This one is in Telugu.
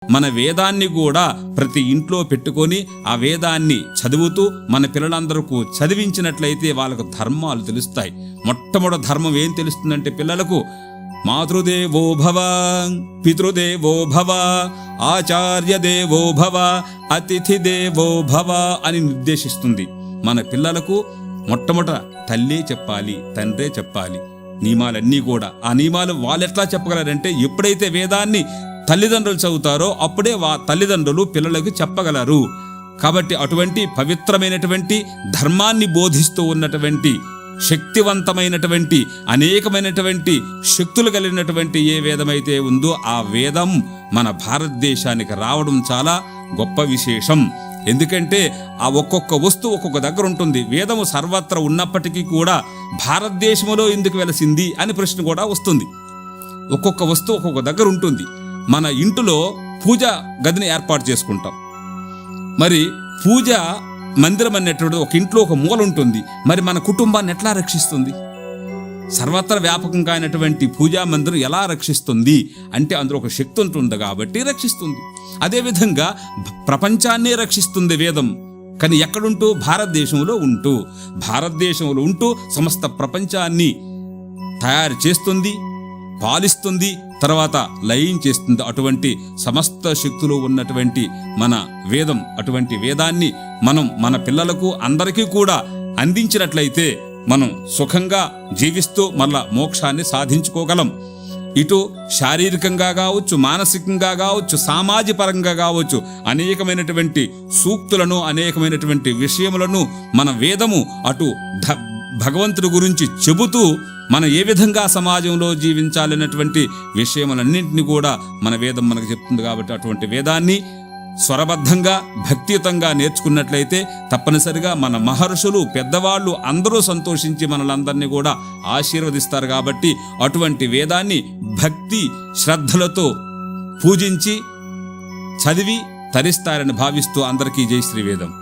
మన వేదాన్ని కూడా ప్రతి ఇంట్లో పెట్టుకొని ఆ వేదాన్ని చదువుతూ మన పిల్లలందరికీ చదివించినట్లయితే వాళ్ళకు ధర్మాలు తెలుస్తాయి. మొట్టమొదటి ధర్మం ఏం తెలుస్తుందంటే పిల్లలకు మాతృదేవో భవ, పితృదేవో భవ, ఆచార్య దేవో భవ, అతిథి దేవో భవ అని నిర్దేశిస్తుంది. మన పిల్లలకు మొట్టమొదట తల్లే చెప్పాలి, తండ్రే చెప్పాలి. నియమాలన్నీ కూడా ఆ నియమాలు వాళ్ళు ఎట్లా చెప్పగలరంటే ఎప్పుడైతే వేదాన్ని తల్లిదండ్రులు చదువుతారో అప్పుడే తల్లిదండ్రులు పిల్లలకు చెప్పగలరు. కాబట్టి అటువంటి పవిత్రమైనటువంటి ధర్మాన్ని బోధిస్తూ ఉన్నటువంటి శక్తివంతమైనటువంటి అనేకమైనటువంటి శక్తులు కలిగినటువంటి ఏ వేదమైతే ఉందో ఆ వేదం మన భారతదేశానికి రావడం చాలా గొప్ప విశేషం. ఎందుకంటే ఆ ఒక్కొక్క వస్తువు ఒక్కొక్క దగ్గర ఉంటుంది. వేదము సర్వత్రా ఉన్నప్పటికీ కూడా భారతదేశంలో ఎందుకు వెలసింది అని ప్రశ్న కూడా వస్తుంది. ఒక్కొక్క వస్తువు ఒక్కొక్క దగ్గర ఉంటుంది. మన ఇంటిలో పూజ గదిని ఏర్పాటు చేసుకుంటాం. మరి పూజ మందిరం అనేటువంటి ఒక ఇంట్లో ఒక మూల ఉంటుంది. మరి మన కుటుంబాన్ని ఎట్లా రక్షిస్తుంది? సర్వత్ర వ్యాపకంగా అయినటువంటి పూజా మందిరం ఎలా రక్షిస్తుంది అంటే అందులో ఒక శక్తి ఉంటుంది కాబట్టి రక్షిస్తుంది. అదేవిధంగా ప్రపంచాన్నే రక్షిస్తుంది వేదం. కానీ ఎక్కడుంటూ? భారతదేశంలో ఉంటూ సమస్త ప్రపంచాన్ని తయారు చేస్తుంది, పాలిస్తుంది, తర్వాత లయం చేస్తుంది. అటువంటి సమస్త శక్తులు ఉన్నటువంటి మన వేదం, అటువంటి వేదాన్ని మనం మన పిల్లలకు అందరికీ కూడా అందించినట్లయితే మనం సుఖంగా జీవిస్తూ మళ్ళా మోక్షాన్ని సాధించుకోగలం. ఇటు శారీరకంగా కావచ్చు, మానసికంగా కావచ్చు, సామాజిక పరంగా కావచ్చు అనేకమైనటువంటి సూక్తులను, అనేకమైనటువంటి విషయములను మన వేదము అటు భగవంతుడి గురించి చెబుతూ మనం ఏ విధంగా సమాజంలో జీవించాలన్నటువంటి విషయములన్నింటినీ కూడా మన వేదం మనకు చెప్తుంది. కాబట్టి అటువంటి వేదాన్ని స్వరబద్ధంగా భక్తియుతంగా నేర్చుకున్నట్లయితే తప్పనిసరిగా మన మహర్షులు, పెద్దవాళ్ళు అందరూ సంతోషించి మనలందరినీ కూడా ఆశీర్వదిస్తారు. కాబట్టి అటువంటి వేదాన్ని భక్తి శ్రద్ధలతో పూజించి చదివి తరిస్తారని భావిస్తూ అందరికీ జై శ్రీవేదం.